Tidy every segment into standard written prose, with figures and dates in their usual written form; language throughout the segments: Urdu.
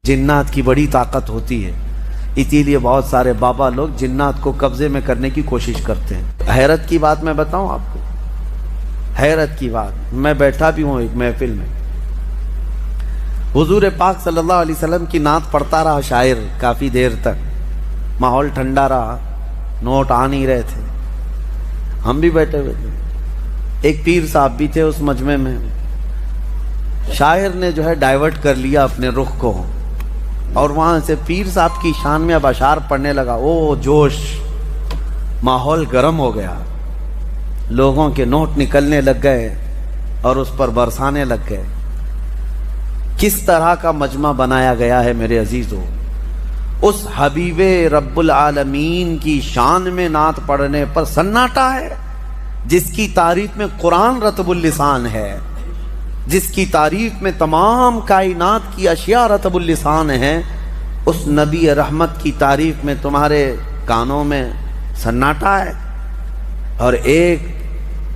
جنات کی بڑی طاقت ہوتی ہے، اسی لیے بہت سارے بابا لوگ جنات کو قبضے میں کرنے کی کوشش کرتے ہیں۔ حیرت کی بات میں بتاؤں آپ کو، حیرت کی بات، میں بیٹھا بھی ہوں ایک محفل میں، حضور پاک صلی اللہ علیہ وسلم کی نعت پڑھتا رہا شاعر کافی دیر تک، ماحول ٹھنڈا رہا، نوٹ آ نہیں رہے تھے، ہم بھی بیٹھے ہوئے تھے، ایک پیر صاحب بھی تھے اس مجمع میں، شاعر نے جو ہے ڈائیورٹ کر لیا اپنے رخ کو، اور وہاں سے پیر صاحب کی شان میں اب اشعار پڑھنے لگا۔ او جوش، ماحول گرم ہو گیا، لوگوں کے نوٹ نکلنے لگ گئے اور اس پر برسانے لگ گئے۔ کس طرح کا مجمع بنایا گیا ہے میرے عزیزو، اس حبیب رب العالمین کی شان میں نعت پڑھنے پر سناٹا ہے، جس کی تعریف میں قرآن رطب اللسان ہے، جس کی تعریف میں تمام کائنات کی اشیاء رطب اللسان ہیں، اس نبی رحمت کی تعریف میں تمہارے کانوں میں سناٹا ہے۔ اور ایک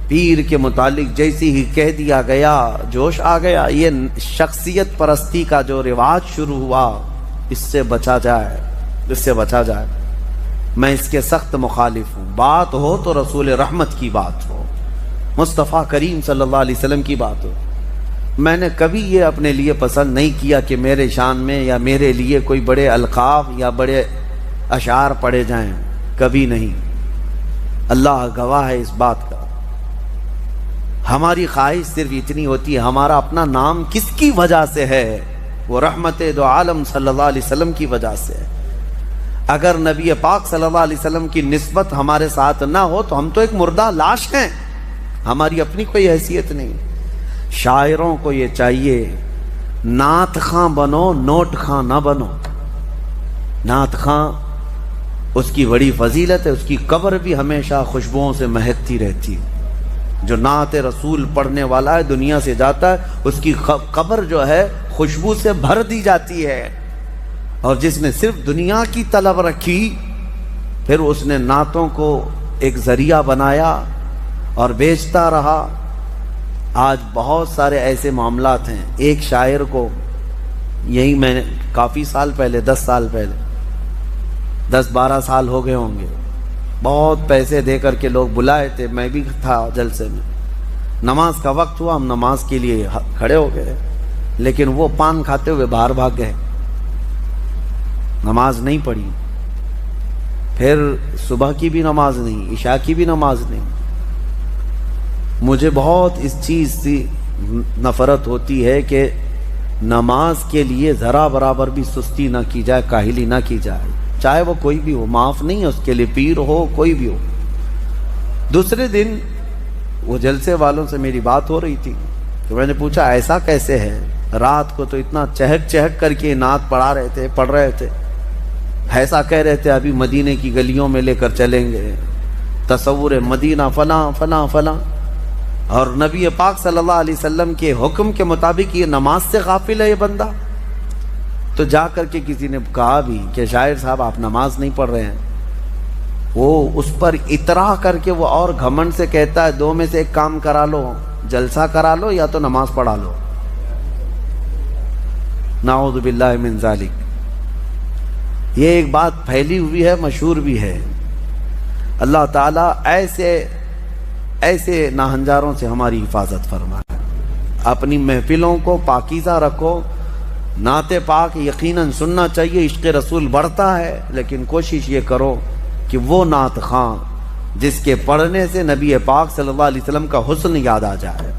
پیر کے متعلق جیسی ہی کہہ دیا گیا، جوش آ گیا۔ یہ شخصیت پرستی کا جو رواج شروع ہوا، اس سے بچا جائے، اس سے بچا جائے۔ میں اس کے سخت مخالف ہوں۔ بات ہو تو رسول رحمت کی بات ہو، مصطفیٰ کریم صلی اللہ علیہ وسلم کی بات ہو۔ میں نے کبھی یہ اپنے لیے پسند نہیں کیا کہ میرے شان میں یا میرے لیے کوئی بڑے القاب یا بڑے اشعار پڑھے جائیں، کبھی نہیں۔ اللہ گواہ ہے اس بات کا۔ ہماری خواہش صرف اتنی ہوتی ہے، ہمارا اپنا نام کس کی وجہ سے ہے؟ وہ رحمت دو عالم صلی اللہ علیہ وسلم کی وجہ سے ہے۔ اگر نبی پاک صلی اللہ علیہ وسلم کی نسبت ہمارے ساتھ نہ ہو تو ہم تو ایک مردہ لاش ہیں، ہماری اپنی کوئی حیثیت نہیں۔ شاعروں کو یہ چاہیے، نعت خاں بنو، نوٹ خاں نہ بنو۔ نعت خاں، اس کی بڑی فضیلت ہے، اس کی قبر بھی ہمیشہ خوشبوؤں سے مہکتی رہتی ہے۔ جو نعت رسول پڑھنے والا ہے، دنیا سے جاتا ہے، اس کی قبر جو ہے خوشبو سے بھر دی جاتی ہے۔ اور جس نے صرف دنیا کی طلب رکھی، پھر اس نے نعتوں کو ایک ذریعہ بنایا اور بیچتا رہا۔ آج بہت سارے ایسے معاملات ہیں۔ ایک شاعر کو، یہی میں نے کافی سال پہلے، 10 سال پہلے، 10-12 سال ہو گئے ہوں گے، بہت پیسے دے کر کے لوگ بلائے تھے، میں بھی تھا جلسے میں۔ نماز کا وقت ہوا، ہم نماز کے لیے کھڑے ہو گئے، لیکن وہ پان کھاتے ہوئے باہر بھاگ گئے، نماز نہیں پڑھی۔ پھر صبح کی بھی نماز نہیں، عشاء کی بھی نماز نہیں۔ مجھے بہت اس چیز سے نفرت ہوتی ہے کہ نماز کے لیے ذرا برابر بھی سستی نہ کی جائے، کاہلی نہ کی جائے، چاہے وہ کوئی بھی ہو، معاف نہیں ہے اس کے لیے، پیر ہو، کوئی بھی ہو۔ دوسرے دن وہ جلسے والوں سے میری بات ہو رہی تھی، تو میں نے پوچھا ایسا کیسے ہے؟ رات کو تو اتنا چہک چہک کر کے نعت پڑھ رہے تھے، ایسا کہہ رہے تھے ابھی مدینے کی گلیوں میں لے کر چلیں گے، تصور مدینہ فلاں فلاں فلاں، اور نبی پاک صلی اللہ علیہ وسلم کے حکم کے مطابق یہ نماز سے غافل ہے یہ بندہ۔ تو جا کر کے کسی نے کہا بھی کہ شاعر صاحب آپ نماز نہیں پڑھ رہے ہیں۔ وہ اس پر اطراح کر کے وہ اور گھمنڈ سے کہتا ہے دو میں سے ایک کام کرا لو، جلسہ کرا لو یا تو نماز پڑھا لو۔ نعوذ باللہ من ذالک۔ یہ ایک بات پھیلی ہوئی ہے، مشہور بھی ہے۔ اللہ تعالیٰ ایسے ناہنجاروں سے ہماری حفاظت فرمائے۔ اپنی محفلوں کو پاکیزہ رکھو۔ نعت پاک یقیناً سننا چاہیے، عشق رسول بڑھتا ہے، لیکن کوشش یہ کرو کہ وہ نعت خواں جس کے پڑھنے سے نبی پاک صلی اللہ علیہ وسلم کا حسن یاد آ جائے،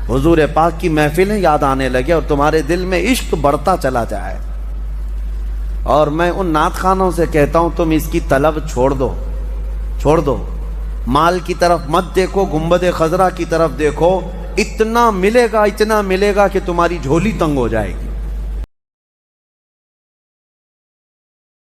حضور پاک کی محفلیں یاد آنے لگے اور تمہارے دل میں عشق بڑھتا چلا جائے۔ اور میں ان نعت خوانوں سے کہتا ہوں تم اس کی طلب چھوڑ دو، مال کی طرف مت دیکھو، گنبد خضرا کی طرف دیکھو، اتنا ملے گا کہ تمہاری جھولی تنگ ہو جائے گی۔